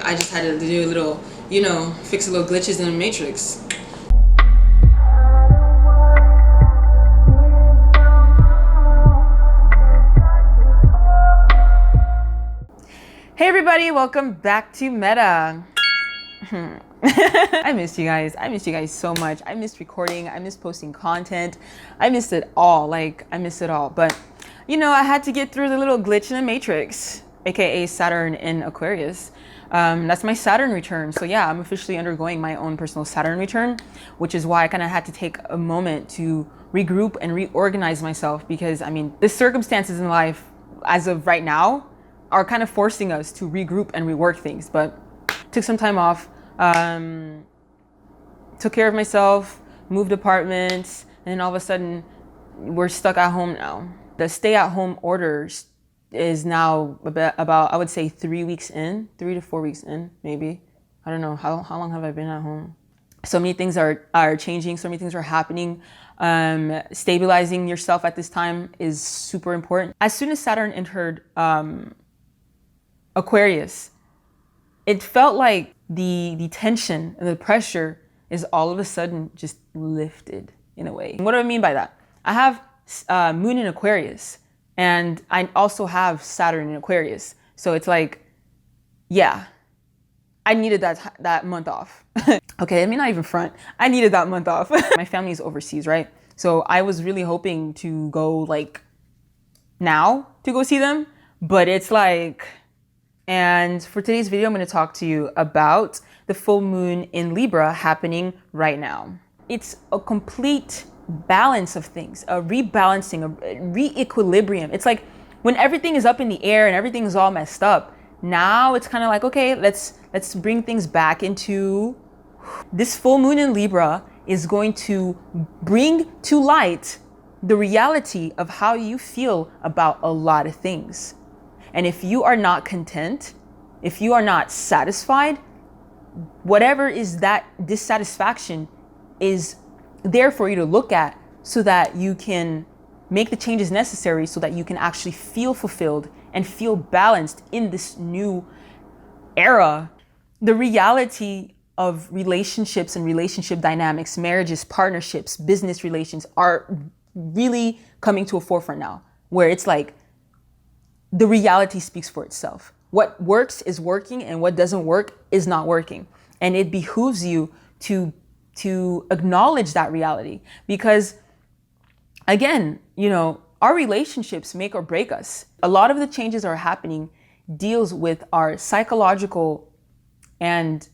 I just had to do a little, fix a little glitches in the matrix. Hey everybody, welcome back to Meta. I missed you guys. I missed you guys so much. I missed recording. I missed posting content. I missed it all. I missed it all. But, I had to get through the little glitch in the matrix, aka Saturn in Aquarius. That's my Saturn return. So yeah, I'm officially undergoing my own personal Saturn return, which is why I kind of had to take a moment to regroup and reorganize myself because, the circumstances in life as of right now are kind of forcing us to regroup and rework things. But took some time off, took care of myself, moved apartments, and then all of a sudden we're stuck at home now. The stay-at-home orders is now about I would say 3 weeks in, 3 to 4 weeks in, maybe. I don't know, how long have I been at home? So many things are changing, so many things are happening. Stabilizing yourself at this time is super important. As soon as Saturn entered Aquarius, it felt like the tension and the pressure is all of a sudden just lifted in a way. What do I mean by that? I have Moon in Aquarius, and I also have Saturn in Aquarius. So it's like, yeah, I needed that month off. Okay, not even front. I needed that month off. My family is overseas, right? So I was really hoping to go now to go see them, but it's and for today's video, I'm going to talk to you about the full moon in Libra happening right now. It's a complete balance of things, a rebalancing, a re-equilibrium. It's like when everything is up in the air and everything is all messed up, now it's kind of like, okay, let's bring things back into... This full moon in Libra is going to bring to light the reality of how you feel about a lot of things. And if you are not content, if you are not satisfied, whatever is that dissatisfaction is there for you to look at so that you can make the changes necessary so that you can actually feel fulfilled and feel balanced in this new era. The reality of relationships and relationship dynamics, marriages, partnerships, business relations are really coming to a forefront now, where it's like, the reality speaks for itself. What works is working and what doesn't work is not working. And it behooves you to acknowledge that reality because, again, our relationships make or break us. A lot of the changes that are happening deals with our psychological and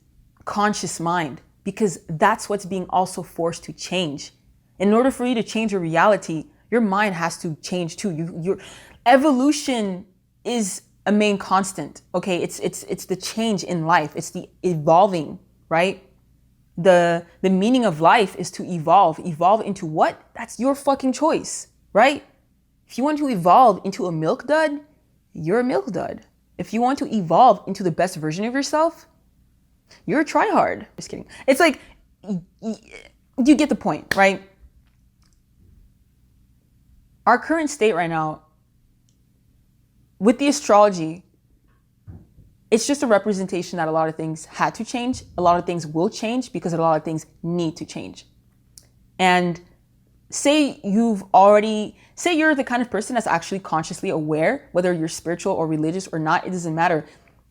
conscious mind because that's what's being also forced to change. In order for you to change your reality, your mind has to change too. Your evolution is a main constant. Okay, it's the change in life. It's the evolving, right? The meaning of life is to evolve. Evolve into what? That's your fucking choice, right? If you want to evolve into a milk dud, you're a milk dud. If you want to evolve into the best version of yourself, you're a tryhard. Just kidding. It's like, you get the point, right? Our current state right now, with the astrology, it's just a representation that a lot of things had to change. A lot of things will change because a lot of things need to change. And say you're the kind of person that's actually consciously aware, whether you're spiritual or religious or not, it doesn't matter.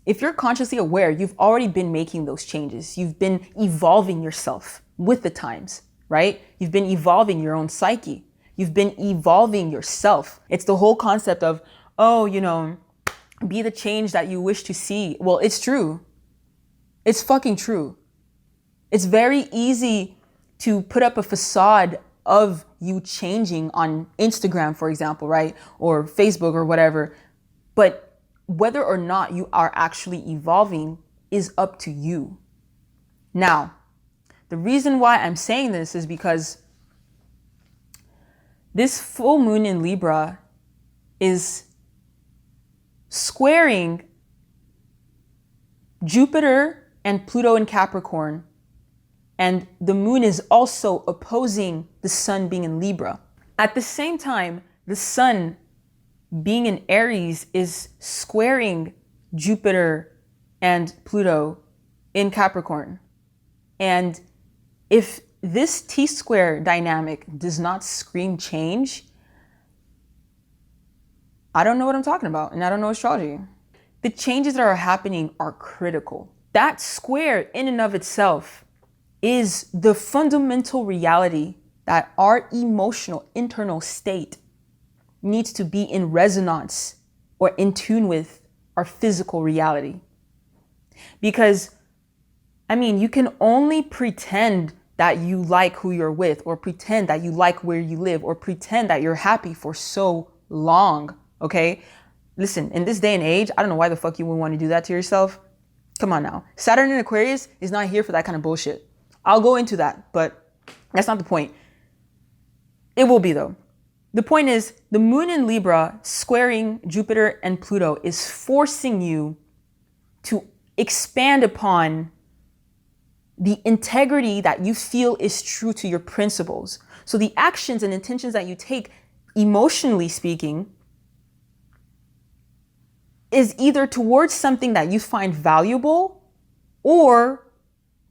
If you're consciously aware, you've already been making those changes. You've been evolving yourself with the times, right? You've been evolving your own psyche. You've been evolving yourself. It's the whole concept of, be the change that you wish to see. Well, it's true. It's fucking true. It's very easy to put up a facade of you changing on Instagram, for example, right? Or Facebook or whatever. But whether or not you are actually evolving is up to you. Now, the reason why I'm saying this is because this full moon in Libra is squaring Jupiter and Pluto in Capricorn. And the moon is also opposing the sun being in Libra. At the same time, the sun being in Aries is squaring Jupiter and Pluto in Capricorn. And if this T-square dynamic does not scream change, I don't know what I'm talking about, and I don't know astrology. The changes that are happening are critical. That square in and of itself is the fundamental reality that our emotional internal state needs to be in resonance or in tune with our physical reality. Because, I mean, you can only pretend that you like who you're with, or pretend that you like where you live, or pretend that you're happy for so long, okay? Listen, in this day and age, I don't know why the fuck you would want to do that to yourself. Come on now. Saturn in Aquarius is not here for that kind of bullshit. I'll go into that, but that's not the point. It will be though. The point is, the moon in Libra squaring Jupiter and Pluto is forcing you to expand upon the integrity that you feel is true to your principles. So the actions and intentions that you take, emotionally speaking, is either towards something that you find valuable or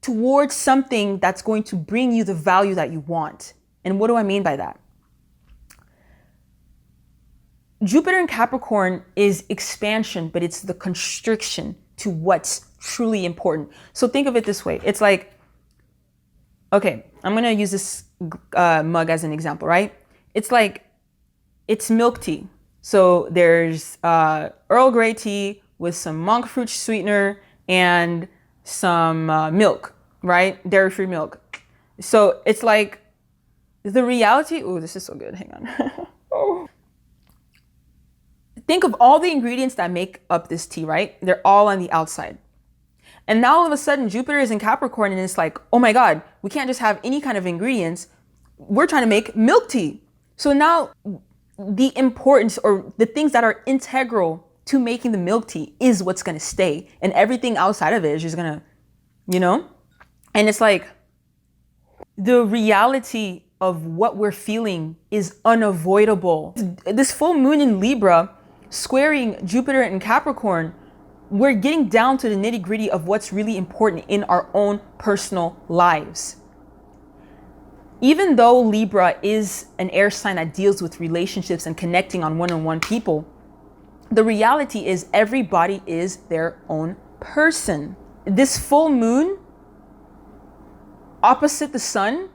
towards something that's going to bring you the value that you want. And what do I mean by that? Jupiter in Capricorn is expansion, but it's the constriction to what's truly important. So think of it this way. It's like, okay, I'm going to use this mug as an example, right? It's like, it's milk tea. So there's Earl Grey tea with some monk fruit sweetener and some milk, right? Dairy-free milk. So it's like the reality. Oh, this is so good. Hang on. Oh. Think of all the ingredients that make up this tea, right? They're all on the outside. And now all of a sudden Jupiter is in Capricorn and it's like, oh my God, we can't just have any kind of ingredients. We're trying to make milk tea. So now the importance or the things that are integral to making the milk tea is what's going to stay. And everything outside of it is just going to, you know? And it's like the reality of what we're feeling is unavoidable. This full moon in Libra squaring Jupiter in Capricorn, we're getting down to the nitty-gritty of what's really important in our own personal lives. Even though Libra is an air sign that deals with relationships and connecting on one-on-one people, the reality is everybody is their own person. This full moon opposite the sun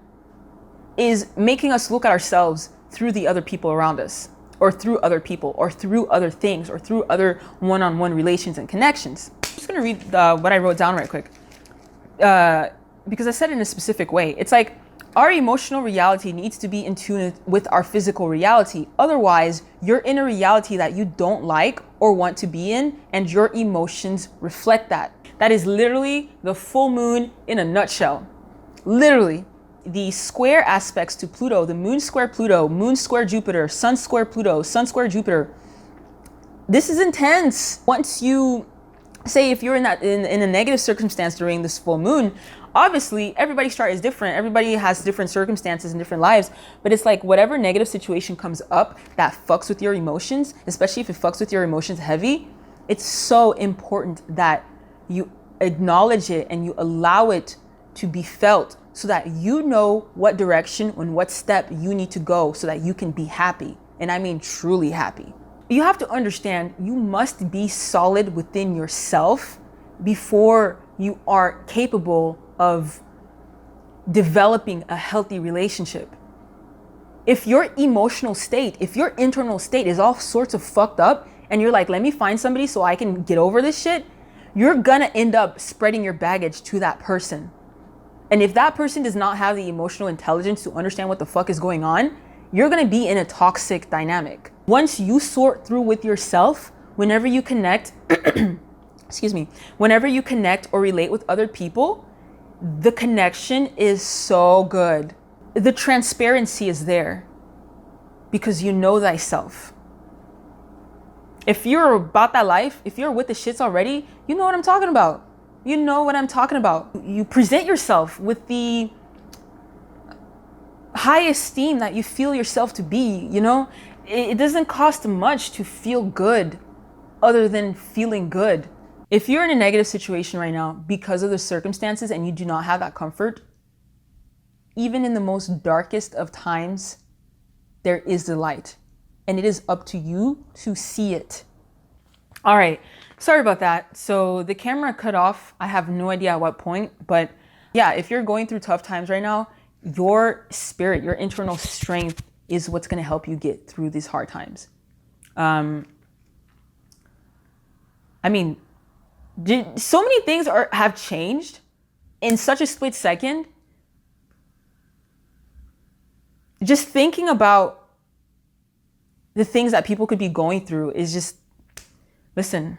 is making us look at ourselves through the other people around us, or through other people, or through other things, or through other one-on-one relations and connections. I'm just gonna read what I wrote down right quick, because I said it in a specific way. It's like, our emotional reality needs to be in tune with our physical reality. Otherwise, you're in a reality that you don't like or want to be in, and your emotions reflect that. That is literally the full moon in a nutshell. Literally. The square aspects to Pluto, the moon square Pluto, moon square Jupiter, sun square Pluto, sun square Jupiter. This is intense. Once you say, if you're in a negative circumstance during this full moon, obviously everybody's chart is different. Everybody has different circumstances and different lives, but it's like whatever negative situation comes up that fucks with your emotions, especially if it fucks with your emotions heavy, it's so important that you acknowledge it and you allow it to be felt, so that you know what direction and what step you need to go so that you can be happy. And I mean truly happy. You have to understand, you must be solid within yourself before you are capable of developing a healthy relationship. If your emotional state, if your internal state is all sorts of fucked up and you're like, let me find somebody so I can get over this shit, you're gonna end up spreading your baggage to that person. And if that person does not have the emotional intelligence to understand what the fuck is going on, you're gonna be in a toxic dynamic. Once you sort through with yourself, whenever you connect, excuse me, whenever you connect or relate with other people, the connection is so good. The transparency is there because you know thyself. If you're about that life, if you're with the shits already, you know what I'm talking about. You know what I'm talking about. You present yourself with the high esteem that you feel yourself to be, you know? It doesn't cost much to feel good other than feeling good. If you're in a negative situation right now because of the circumstances and you do not have that comfort, even in the most darkest of times, there is the light. And it is up to you to see it. All right, sorry about that. So the camera cut off. I have no idea at what point, but yeah, if you're going through tough times right now, your spirit, your internal strength is what's going to help you get through these hard times. I mean, so many things have changed in such a split second. Just thinking about the things that people could be going through is just, listen.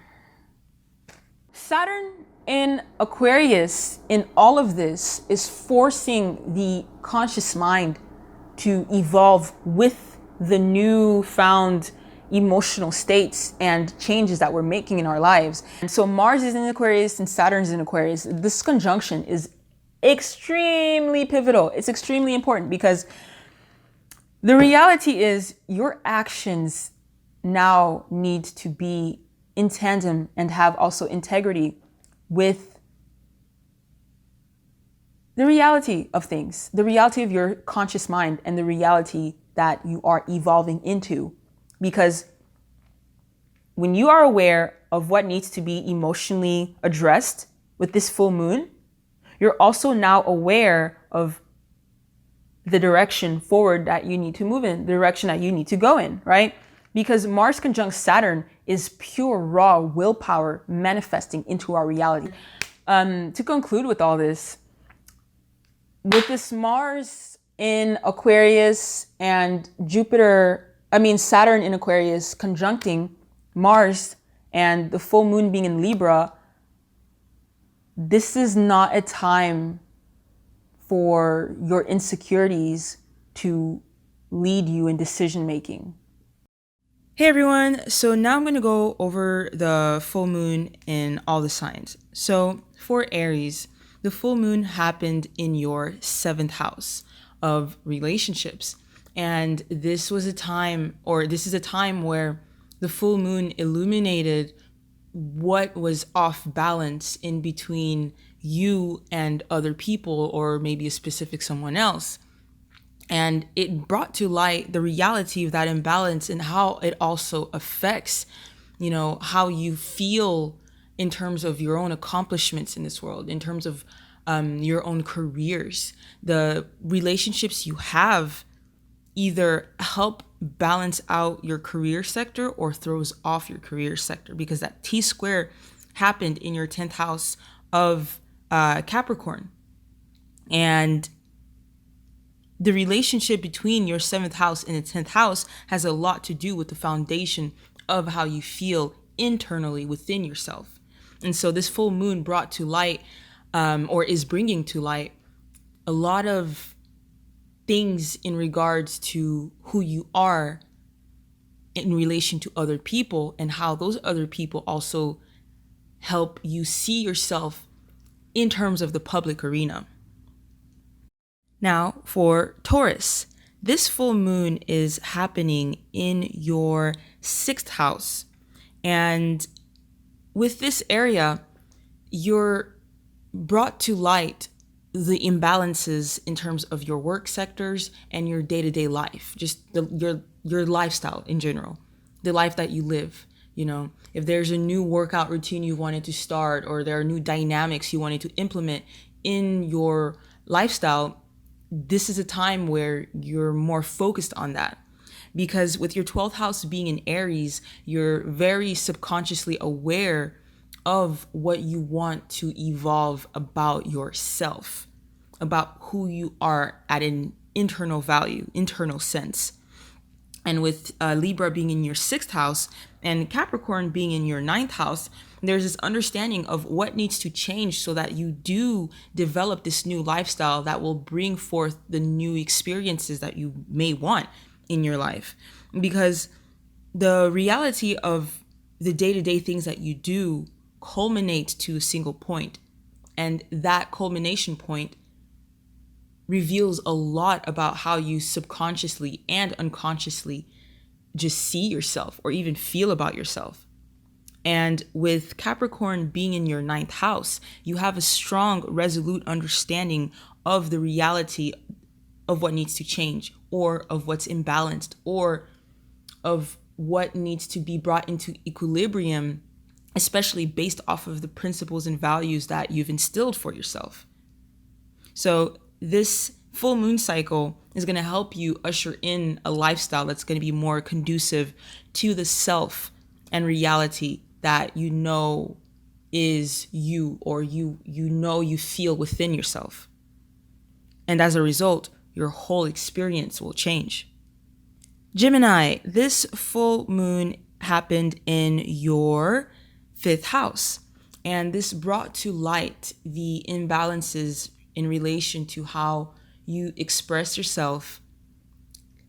Saturn in Aquarius in all of this is forcing the conscious mind to evolve with the newfound emotional states and changes that we're making in our lives. And so Mars is in Aquarius and Saturn is in Aquarius. This conjunction is extremely pivotal. It's extremely important because the reality is your actions now need to be in tandem and have also integrity with the reality of things, the reality of your conscious mind and the reality that you are evolving into. Because when you are aware of what needs to be emotionally addressed with this full moon, you're also now aware of the direction forward that you need to move in, the direction that you need to go in, right? Because Mars conjunct Saturn is pure raw willpower manifesting into our reality. To conclude with all this, with this Mars in Aquarius and Saturn in Aquarius conjuncting Mars and the full moon being in Libra, this is not a time for your insecurities to lead you in decision making. Hey everyone, so now I'm going to go over the full moon in all the signs. So for Aries, the full moon happened in your 7th house of relationships. And this is a time where the full moon illuminated what was off balance in between you and other people, or maybe a specific someone else. And it brought to light the reality of that imbalance and how it also affects, how you feel in terms of your own accomplishments in this world, in terms of your own careers. The relationships you have either help balance out your career sector or throws off your career sector, because that T-square happened in your 10th house of Capricorn. And the relationship between your 7th house and the 10th house has a lot to do with the foundation of how you feel internally within yourself. And so this full moon brought to light, or is bringing to light, a lot of things in regards to who you are in relation to other people, and how those other people also help you see yourself in terms of the public arena. Now, for Taurus, this full moon is happening in your 6th house. And with this area, you're brought to light the imbalances in terms of your work sectors and your day-to-day life, just your lifestyle in general, the life that you live. If there's a new workout routine you wanted to start, or there are new dynamics you wanted to implement in your lifestyle, this is a time where you're more focused on that. Because with your 12th house being in Aries, you're very subconsciously aware of what you want to evolve about yourself, about who you are at an internal value, internal sense. And with Libra being in your 6th house and Capricorn being in your 9th house, there's this understanding of what needs to change so that you do develop this new lifestyle that will bring forth the new experiences that you may want in your life. Because the reality of the day-to-day things that you do culminates to a single point. And that culmination point reveals a lot about how you subconsciously and unconsciously just see yourself or even feel about yourself. And with Capricorn being in your ninth house, you have a strong, resolute understanding of the reality of what needs to change, or of what's imbalanced, or of what needs to be brought into equilibrium, especially based off of the principles and values that you've instilled for yourself. So this full moon cycle is going to help you usher in a lifestyle that's going to be more conducive to the self and reality that you know is you, or you feel within yourself. And as a result, your whole experience will change. Gemini, this full moon happened in your fifth house, and this brought to light the imbalances in relation to how you express yourself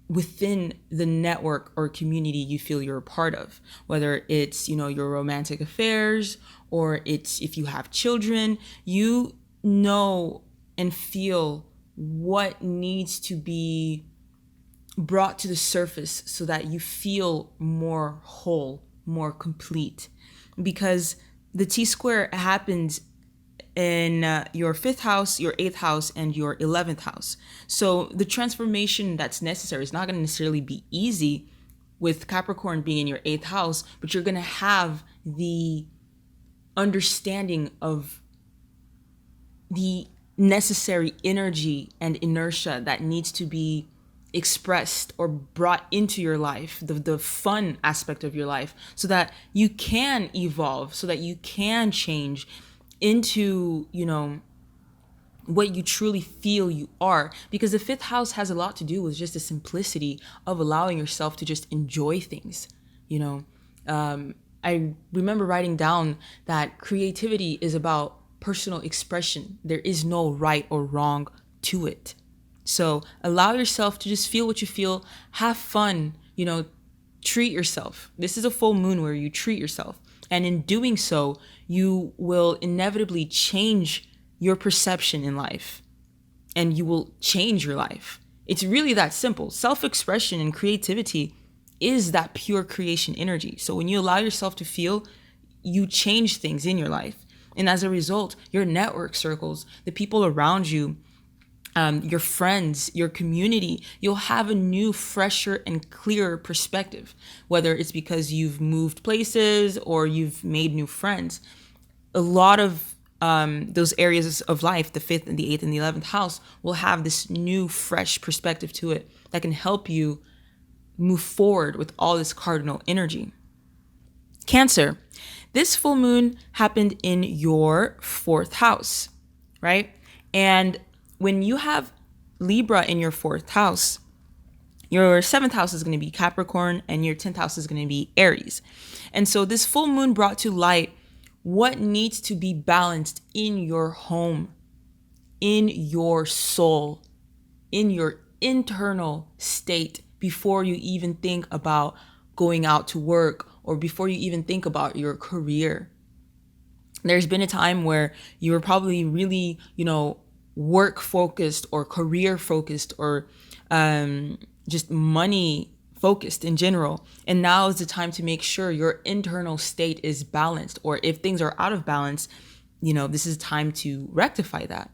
within the network or community you feel you're a part of, whether it's, your romantic affairs, or it's if you have children. You know and feel what needs to be brought to the surface so that you feel more whole, more complete. Because the T-square happens in your fifth house, your eighth house, and your 11th house. So the transformation that's necessary is not going to necessarily be easy with Capricorn being in your eighth house, but you're going to have the understanding of the necessary energy and inertia that needs to be expressed or brought into your life, the fun aspect of your life, so that you can evolve, so that you can change into, what you truly feel you are. Because the fifth house has a lot to do with just the simplicity of allowing yourself to just enjoy things. I remember writing down that creativity is about personal expression. There is no right or wrong to it. So allow yourself to just feel what you feel, have fun, treat yourself. This is a full moon where you treat yourself. And in doing so, you will inevitably change your perception in life, and you will change your life. It's really that simple. Self-expression and creativity is that pure creation energy. So when you allow yourself to feel, you change things in your life. And as a result, your network circles, the people around you, your friends, your community, you'll have a new, fresher, and clearer perspective, whether it's because you've moved places or you've made new friends. A lot of those areas of life, the fifth and the eighth and the 11th house, will have this new, fresh perspective to it that can help you move forward with all this cardinal energy. Cancer, this full moon happened in your fourth house, right? And when you have Libra in your fourth house, your seventh house is going to be Capricorn, and your 10th house is going to be Aries. And so this full moon brought to light what needs to be balanced in your home, in your soul, in your internal state, before you even think about going out to work, or before you even think about your career. There's been a time where you were probably really, work focused or career focused, or just money focused in general. And now is the time to make sure your internal state is balanced, or if things are out of balance, this is time to rectify that.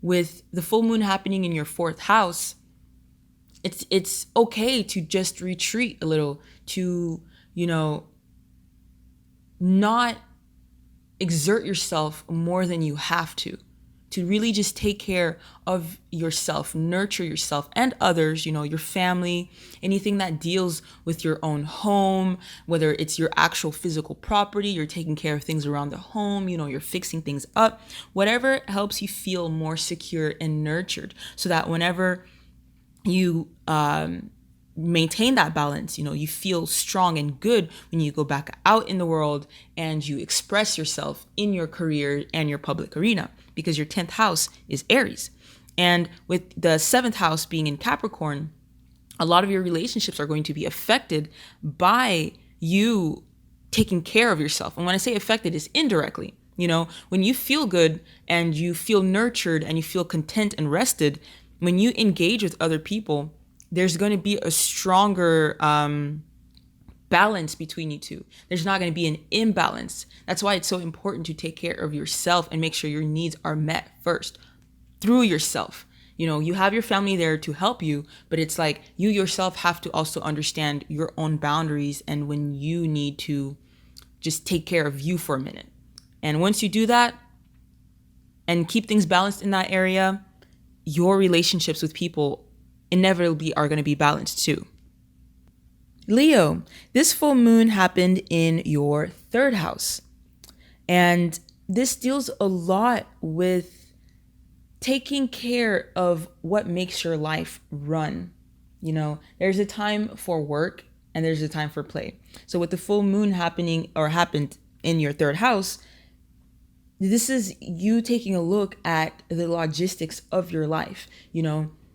With the full moon happening in your fourth house, it's okay to just retreat a little, to, not exert yourself more than you have to really just take care of yourself, nurture yourself and others, your family, anything that deals with your own home, whether it's your actual physical property, you're taking care of things around the home, you're fixing things up, whatever helps you feel more secure and nurtured, so that whenever you maintain that balance, you feel strong and good when you go back out in the world and you express yourself in your career and your public arena, because your 10th house is Aries. And with the 7th house being in Capricorn, a lot of your relationships are going to be affected by you taking care of yourself. And when I say affected, it's indirectly. When you feel good and you feel nurtured and you feel content and rested, when you engage with other people, there's going to be a stronger balance between you two. There's not going to be an imbalance. That's why it's so important to take care of yourself and make sure your needs are met first through yourself. You have your family there to help you, but it's like you yourself have to also understand your own boundaries and when you need to just take care of you for a minute. And once you do that and keep things balanced in that area, your relationships with people inevitably are going to be balanced too. Leo, this full moon happened in your third house. And this deals a lot with taking care of what makes your life run. There's a time for work and there's a time for play. So with the full moon happened in your third house, this is you taking a look at the logistics of your life.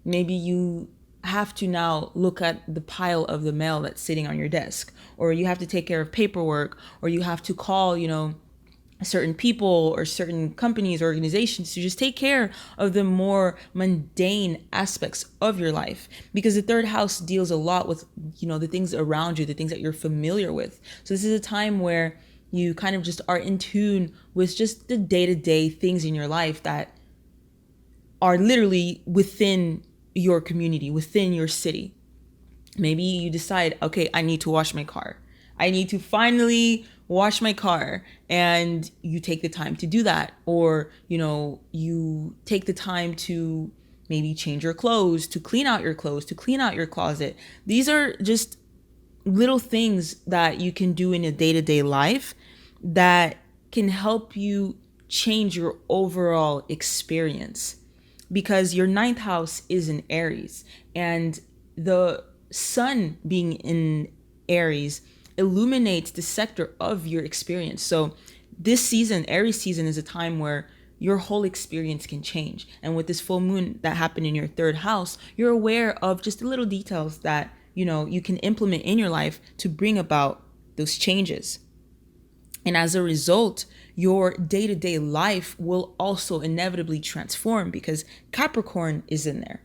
Maybe you have to now look at the pile of the mail that's sitting on your desk, or you have to take care of paperwork, or you have to call, certain people or certain companies or organizations to just take care of the more mundane aspects of your life, because the third house deals a lot with the things around you, the things that you're familiar with. So this is a time where you kind of just are in tune with just the day-to-day things in your life that are literally within your community, within your city. Maybe you decide, okay, I need to wash my car. I need to finally wash my car, and you take the time to do that. Or, you take the time to maybe change your clothes, to clean out your clothes, to clean out your closet. These are just little things that you can do in a day-to-day life that can help you change your overall experience, because your ninth house is in Aries, and the sun being in Aries illuminates the sector of your experience. So this season, Aries season, is a time where your whole experience can change. And with this full moon that happened in your third house, you're aware of just the little details that you can implement in your life to bring about those changes. And as a result, your day-to-day life will also inevitably transform, because Capricorn is in there.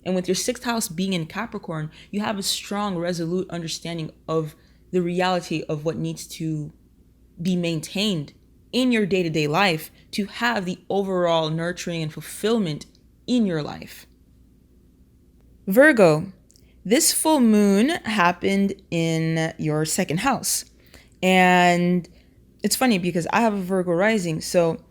And with your sixth house being in Capricorn, you have a strong, resolute understanding of the reality of what needs to be maintained in your day-to-day life to have the overall nurturing and fulfillment in your life. Virgo, this full moon happened in your second house. And it's funny because I have a Virgo rising. So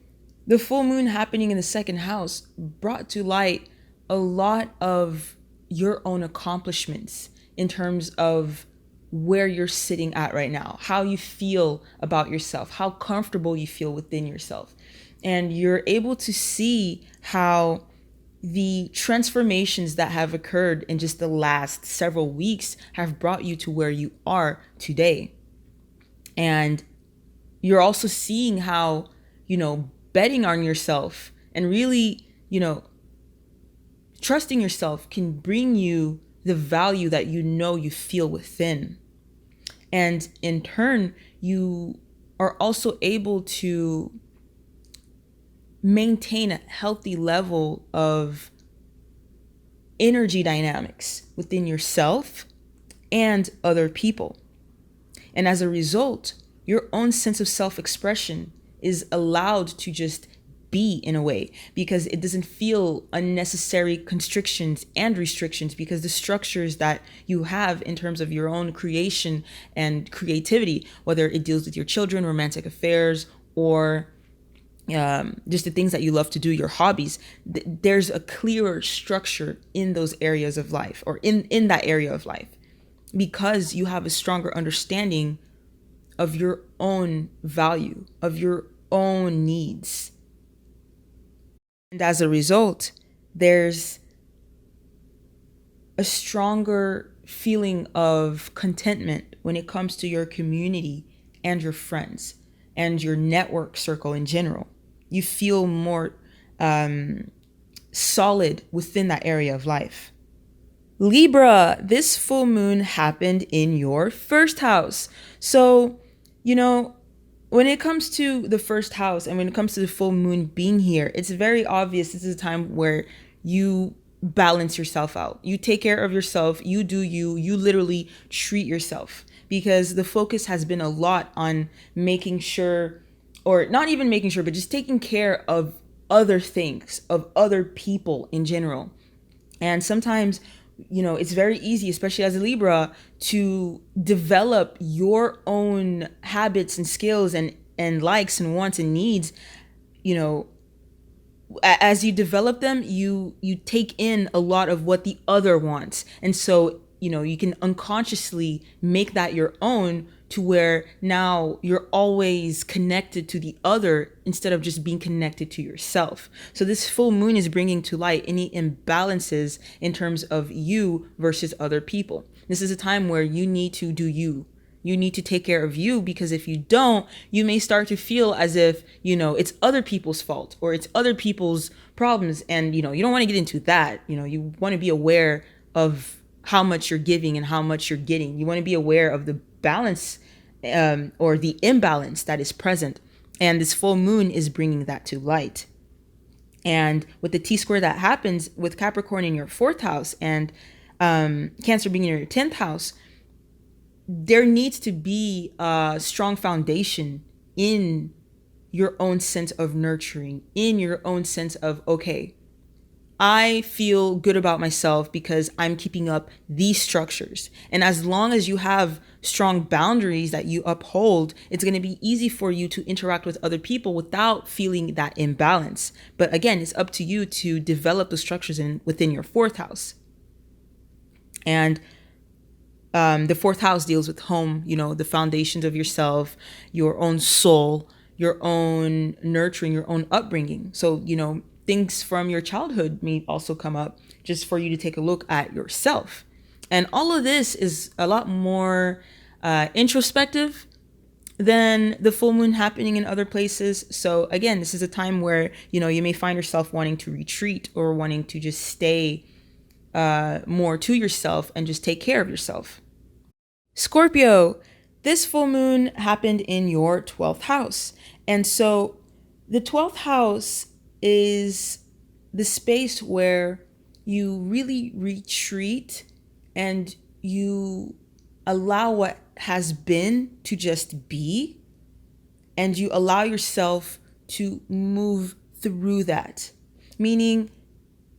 the full moon happening in the second house brought to light a lot of your own accomplishments in terms of where you're sitting at right now, how you feel about yourself, how comfortable you feel within yourself. And you're able to see how the transformations that have occurred in just the last several weeks have brought you to where you are today. And you're also seeing how, betting on yourself and really, trusting yourself can bring you the value that you feel within. And in turn, you are also able to maintain a healthy level of energy dynamics within yourself and other people. And as a result, your own sense of self-expression is allowed to just be in a way, because it doesn't feel unnecessary constrictions and restrictions, because the structures that you have in terms of your own creation and creativity, whether it deals with your children, romantic affairs, or just the things that you love to do, your hobbies, there's a clearer structure in those areas of life, or in that area of life, because you have a stronger understanding of your own value, of your own needs. And as a result, there's a stronger feeling of contentment when it comes to your community and your friends and your network circle in general. You feel more solid within that area of life. Libra, this full moon happened in your first house. So, when it comes to the first house and when it comes to the full moon being here, it's very obvious this is a time where you balance yourself out. You take care of yourself. You do you. You literally treat yourself, because the focus has been a lot on making sure, or not even making sure, but just taking care of other things, of other people in general. And sometimes, it's very easy, especially as a Libra, to develop your own habits and skills and likes and wants and needs. As you develop them, you take in a lot of what the other wants. And so, you can unconsciously make that your own, to where now you're always connected to the other instead of just being connected to yourself. So this full moon is bringing to light any imbalances in terms of you versus other people. This is a time where you need to do you. You need to take care of you, because if you don't, you may start to feel as if, it's other people's fault or it's other people's problems. And, you don't want to get into that. You want to be aware of how much you're giving and how much you're getting. You want to be aware of the balance or the imbalance that is present. And this full moon is bringing that to light. And with the T-square that happens with Capricorn in your 4th house and Cancer being in your 10th house, there needs to be a strong foundation in your own sense of nurturing, in your own sense of, okay, I feel good about myself because I'm keeping up these structures. And as long as you have strong boundaries that you uphold, it's going to be easy for you to interact with other people without feeling that imbalance. But again, it's up to you to develop the structures within your 4th house. And the 4th house deals with home, the foundations of yourself, your own soul, your own nurturing, your own upbringing. So, things from your childhood may also come up, just for you to take a look at yourself. And all of this is a lot more introspective than the full moon happening in other places. So again, this is a time where, you may find yourself wanting to retreat or wanting to just stay more to yourself and just take care of yourself. Scorpio, this full moon happened in your 12th house. And so the 12th house is the space where you really retreat and you allow what has been to just be, and you allow yourself to move through that. Meaning,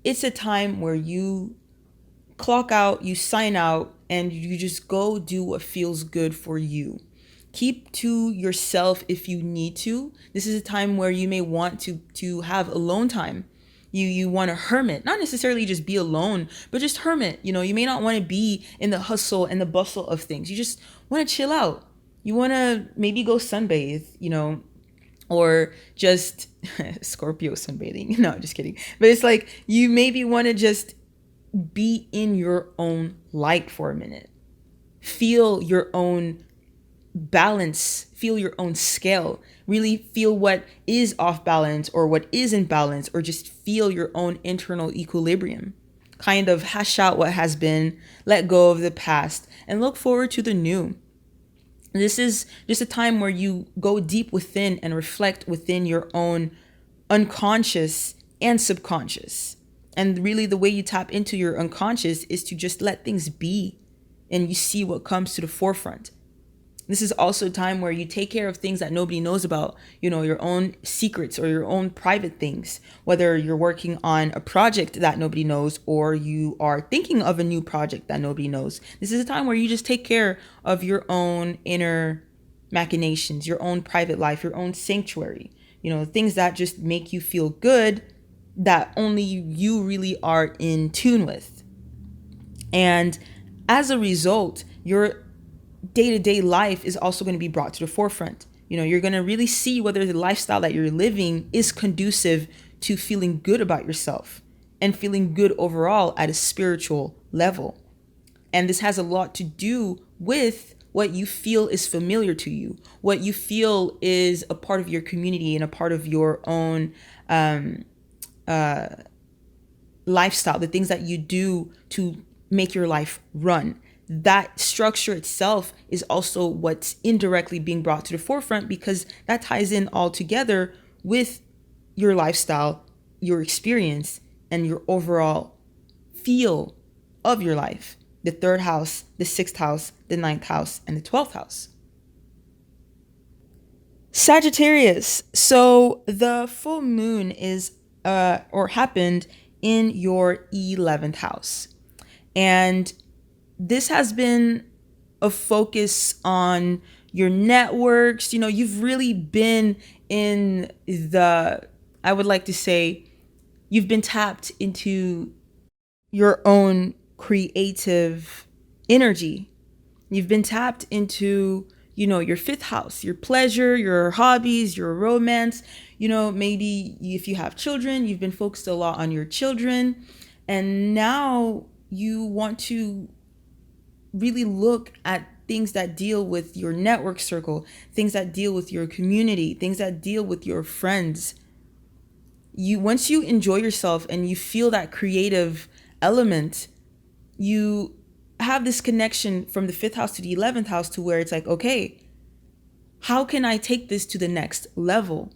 it's a time where you clock out, you sign out, and you just go do what feels good for you. Keep to yourself if you need to. This is a time where you may want to have alone time. You want to hermit, not necessarily just be alone, but just hermit. You may not want to be in the hustle and the bustle of things. You just want to chill out. You want to maybe go sunbathe, or just Scorpio sunbathing. No, just kidding. But it's like you maybe want to just be in your own light for a minute. Feel your own balance, feel your own scale, really feel what is off balance or what is in balance, or just feel your own internal equilibrium. Kind of hash out what has been, let go of the past, and look forward to the new. This is just a time where you go deep within and reflect within your own unconscious and subconscious. And really the way you tap into your unconscious is to just let things be, and you see what comes to the forefront. This is also a time where you take care of things that nobody knows about, your own secrets or your own private things, whether you're working on a project that nobody knows or you are thinking of a new project that nobody knows. This is a time where you just take care of your own inner machinations, your own private life, your own sanctuary, things that just make you feel good, that only you really are in tune with. And as a result, your day-to-day life is also going to be brought to the forefront. You're going to really see whether the lifestyle that you're living is conducive to feeling good about yourself and feeling good overall at a spiritual level. And this has a lot to do with what you feel is familiar to you, what you feel is a part of your community and a part of your own lifestyle, the things that you do to make your life run. That structure itself is also what's indirectly being brought to the forefront, because that ties in all together with your lifestyle, your experience, and your overall feel of your life. the third house, the sixth house, the ninth house, and the 12th house. Sagittarius. So the full moon is or happened in your 11th house. And this has been a focus on your networks. You know, you've really been in I would like to say, you've been tapped into your own creative energy. You've been tapped into, your fifth house, your pleasure, your hobbies, your romance. Maybe if you have children, you've been focused a lot on your children. And now you want to really look at things that deal with your network circle, things that deal with your community, things that deal with your friends. Once you enjoy yourself and you feel that creative element, you have this connection from the 5th house to the 11th house to where it's like, okay, how can I take this to the next level?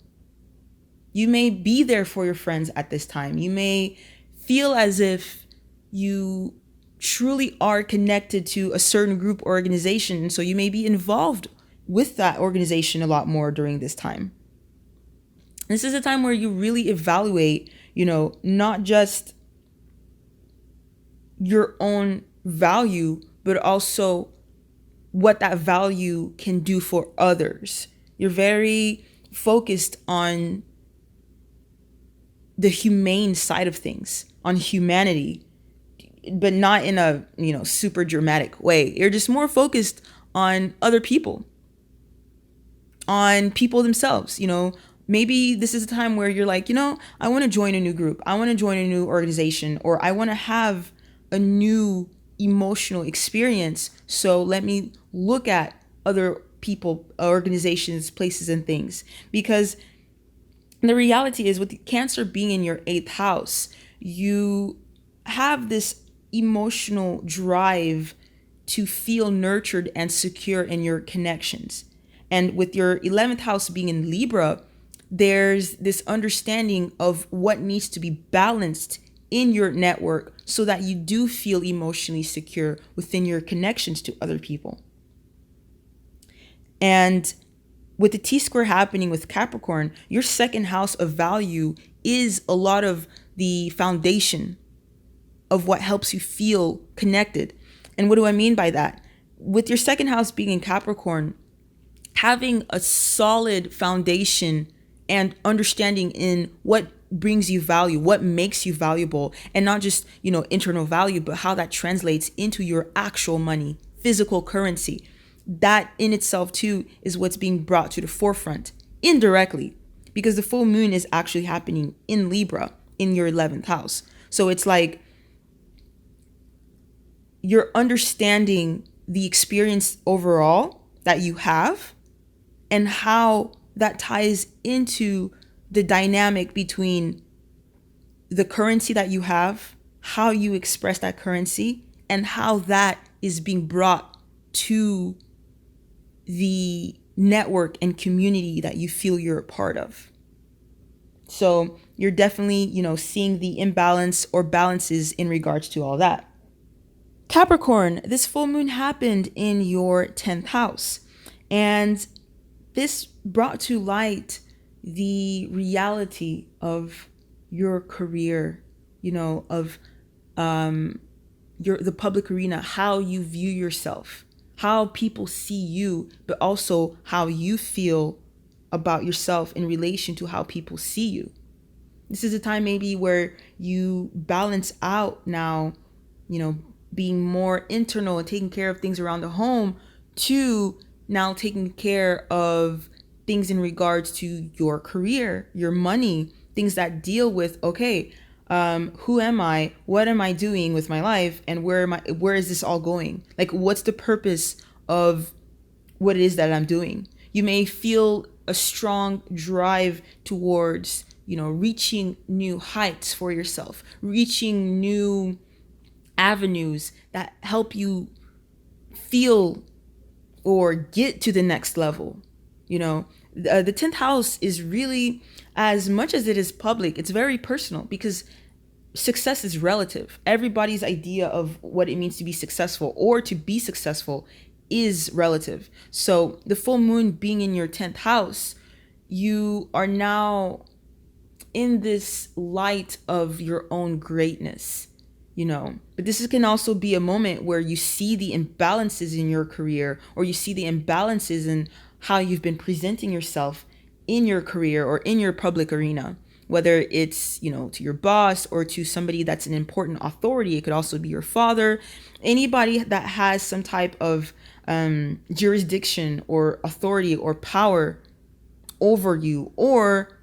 You may be there for your friends at this time. You may feel as if you truly are connected to a certain group or organization. So you may be involved with that organization a lot more during this time. This is a time where you really evaluate, not just your own value, but also what that value can do for others. You're very focused on the humane side of things, on humanity, but not in a, super dramatic way. You're just more focused on other people, on people themselves. Maybe this is a time where you're like, I want to join a new group. I want to join a new organization, or I want to have a new emotional experience. So let me look at other people, organizations, places, and things. Because the reality is, with Cancer being in your 8th house, you have this emotional drive to feel nurtured and secure in your connections. And with your 11th house being in Libra, there's this understanding of what needs to be balanced in your network so that you do feel emotionally secure within your connections to other people. And with the T-square happening with Capricorn, your 2nd house of value is a lot of the foundation of what helps you feel connected. And what do I mean by that? With your 2nd house being in Capricorn, having a solid foundation and understanding in what brings you value, what makes you valuable, and not just, internal value, but how that translates into your actual money, physical currency. That in itself too is what's being brought to the forefront indirectly, because the full moon is actually happening in Libra in your 11th house. So it's like you're understanding the experience overall that you have and how that ties into the dynamic between the currency that you have, how you express that currency, and how that is being brought to the network and community that you feel you're a part of. So you're definitely, seeing the imbalance or balances in regards to all that. Capricorn, this full moon happened in your 10th house. And this brought to light the reality of your career, of the public arena, how you view yourself, how people see you, but also how you feel about yourself in relation to how people see you. This is a time maybe where you balance out now, being more internal and taking care of things around the home, to now taking care of things in regards to your career, your money, things that deal with, okay, who am I? What am I doing with my life? And where is this all going? Like, what's the purpose of what it is that I'm doing? You may feel a strong drive towards, reaching new heights for yourself, reaching new avenues that help you feel or get to the next level. The 10th house is really, as much as it is public, it's very personal, because success is relative. Everybody's idea of what it means to be successful or to be successful is relative. So the full moon being in your 10th house, you are now in this light of your own greatness, but this can also be a moment where you see the imbalances in your career, or you see the imbalances in how you've been presenting yourself in your career or in your public arena, whether it's, to your boss or to somebody that's an important authority. It could also be your father, anybody that has some type of jurisdiction or authority or power over you, or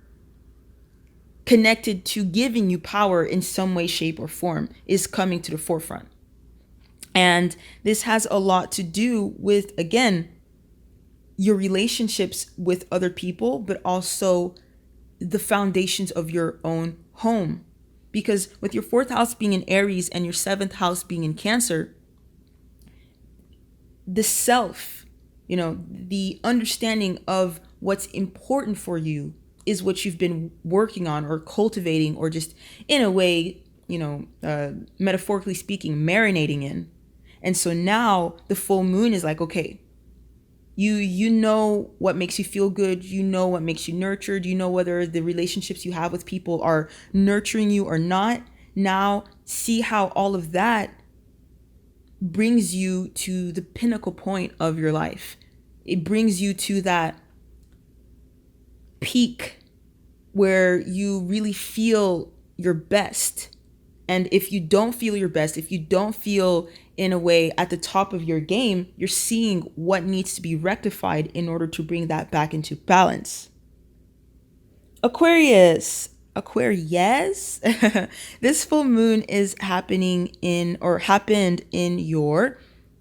connected to giving you power in some way, shape, or form, is coming to the forefront. And this has a lot to do with, again, your relationships with other people, but also the foundations of your own home. Because with your 4th house being in Aries and your 7th house being in Cancer, the self, the understanding of what's important for you is what you've been working on or cultivating, or just in a way, metaphorically speaking, marinating in. And so now the full moon is like, okay, you know what makes you feel good. You know what makes you nurtured. You know whether the relationships you have with people are nurturing you or not. Now see how all of that brings you to the pinnacle point of your life. It brings you to that peak where you really feel your best. And if you don't feel your best, if you don't feel in a way at the top of your game, you're seeing what needs to be rectified in order to bring that back into balance. Aquarius. This full moon is happened in your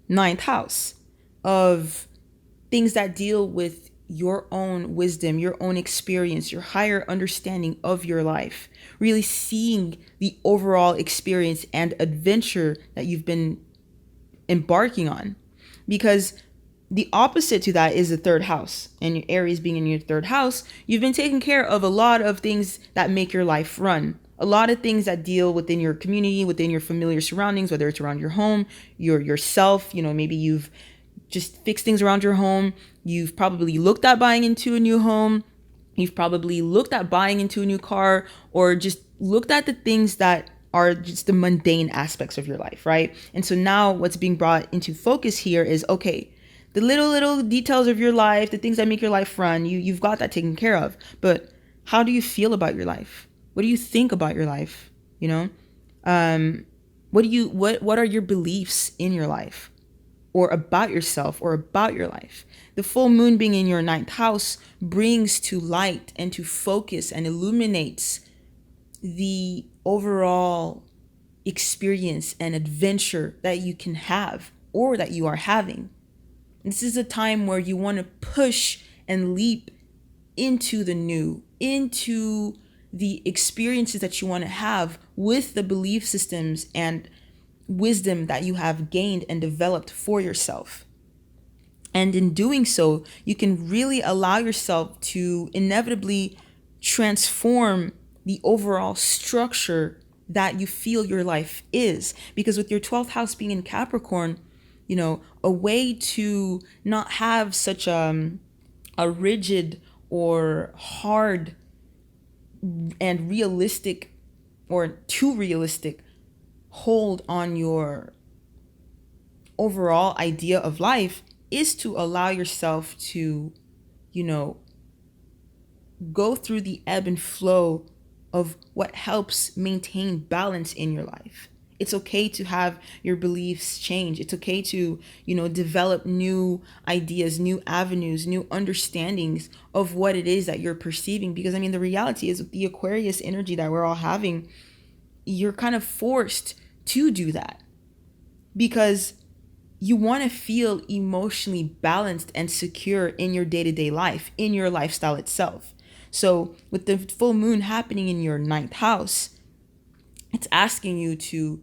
9th house of things that deal with your own wisdom, your own experience, your higher understanding of your life, really seeing the overall experience and adventure that you've been embarking on. Because the opposite to that is the 3rd house, and your Aries being in your 3rd house, you've been taking care of a lot of things that make your life run. A lot of things that deal within your community, within your familiar surroundings, whether it's around your home, yourself, maybe you've just fixed things around your home. You've probably looked at buying into a new home. You've probably looked at buying into a new car, or just looked at the things that are just the mundane aspects of your life, right? And so now what's being brought into focus here is, okay, the little details of your life, the things that make your life run, you've got that taken care of. But how do you feel about your life? What do you think about your life? What are your beliefs in your life, or about yourself, or about your life? The full moon being in your 9th house brings to light and to focus and illuminates the overall experience and adventure that you can have, or that you are having. This is a time where you want to push and leap into the new, into the experiences that you want to have with the belief systems and wisdom that you have gained and developed for yourself. And in doing so, you can really allow yourself to inevitably transform the overall structure that you feel your life is. Because with your 12th house being in Capricorn, a way to not have such a rigid or hard and realistic, or too realistic, hold on your overall idea of life is to allow yourself to, go through the ebb and flow of what helps maintain balance in your life. It's okay to have your beliefs change. It's okay to, develop new ideas, new avenues, new understandings of what it is that you're perceiving. Because the reality is, with the Aquarius energy that we're all having, you're kind of forced to do that, because you want to feel emotionally balanced and secure in your day-to-day life, in your lifestyle itself. So with the full moon happening in your 9th house, it's asking you to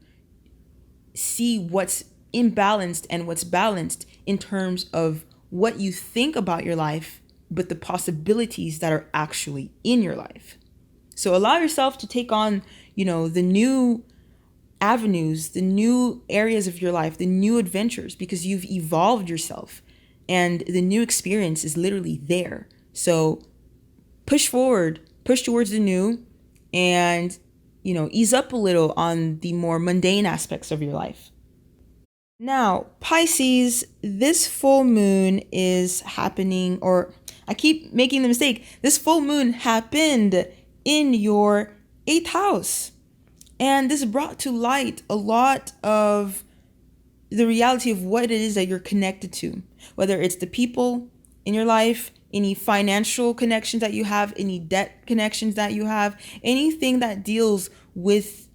see what's imbalanced and what's balanced in terms of what you think about your life, but the possibilities that are actually in your life. So allow yourself to take on, the new avenues, the new areas of your life, the new adventures, because you've evolved yourself and the new experience is literally there. So push forward, push towards the new, and, ease up a little on the more mundane aspects of your life. Now, Pisces, this full moon is happening, or I keep making the mistake. This full moon happened in your 8th house. And this brought to light a lot of the reality of what it is that you're connected to, whether it's the people in your life, any financial connections that you have, any debt connections that you have, anything that deals with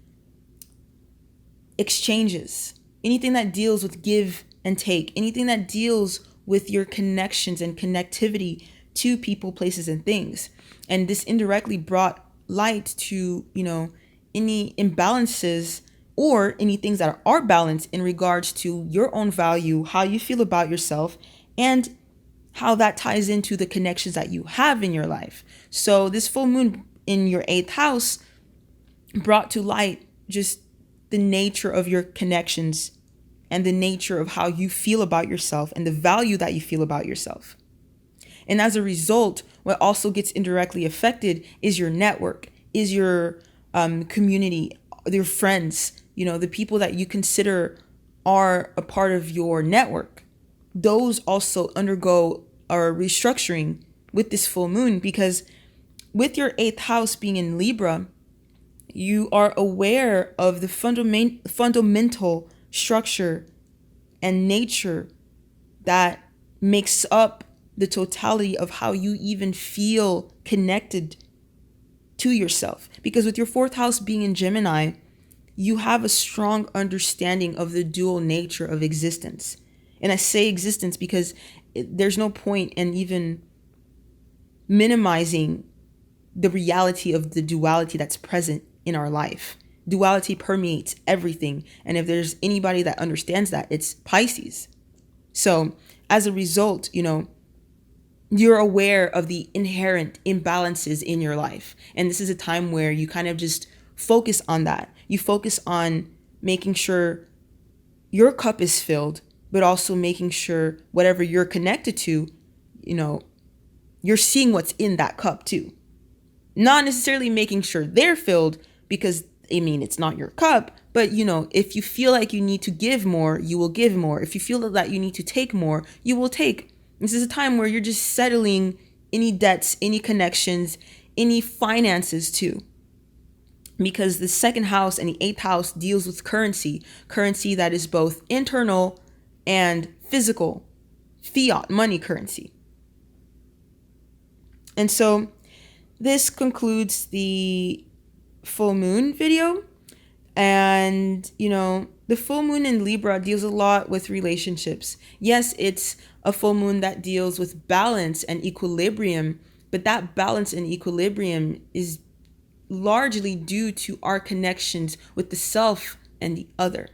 exchanges, anything that deals with give and take, anything that deals with your connections and connectivity to people, places, and things. And this indirectly brought light to, any imbalances or any things that are balanced in regards to your own value, how you feel about yourself, and how that ties into the connections that you have in your life. So this full moon in your 8th house brought to light just the nature of your connections and the nature of how you feel about yourself and the value that you feel about yourself. And as a result, what also gets indirectly affected is your network, is your community, your friends, the people that you consider are a part of your network. Those also undergo a restructuring with this full moon, because with your 8th house being in Libra, you are aware of the fundamental structure and nature that makes up the totality of how you even feel connected to yourself. Because with your 4th house being in Gemini, you have a strong understanding of the dual nature of existence. And I say existence because there's no point in even minimizing the reality of the duality that's present in our life. Duality permeates everything. And if there's anybody that understands that, it's Pisces. So as a result, you're aware of the inherent imbalances in your life. And this is a time where you kind of just focus on that. You focus on making sure your cup is filled, but also making sure whatever you're connected to, you're seeing what's in that cup too. Not necessarily making sure they're filled, because it's not your cup, but if you feel like you need to give more, you will give more. If you feel that you need to take more, you will take. This is a time where you're just settling any debts, any connections, any finances too. Because the 2nd house and the 8th house deals with currency that is both internal and physical, fiat money currency. And so this concludes the full moon video. And, the full moon in Libra deals a lot with relationships. Yes, it's a full moon that deals with balance and equilibrium, but that balance and equilibrium is largely due to our connections with the self and the other.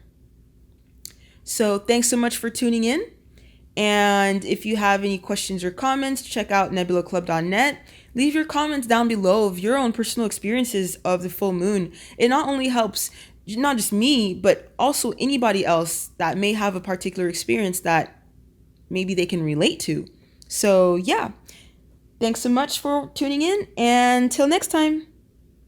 So thanks so much for tuning in. And if you have any questions or comments, check out nebulaclub.net. Leave your comments down below of your own personal experiences of the full moon. It not only helps not just me, but also anybody else that may have a particular experience that maybe they can relate to. So yeah, thanks so much for tuning in, and till next time.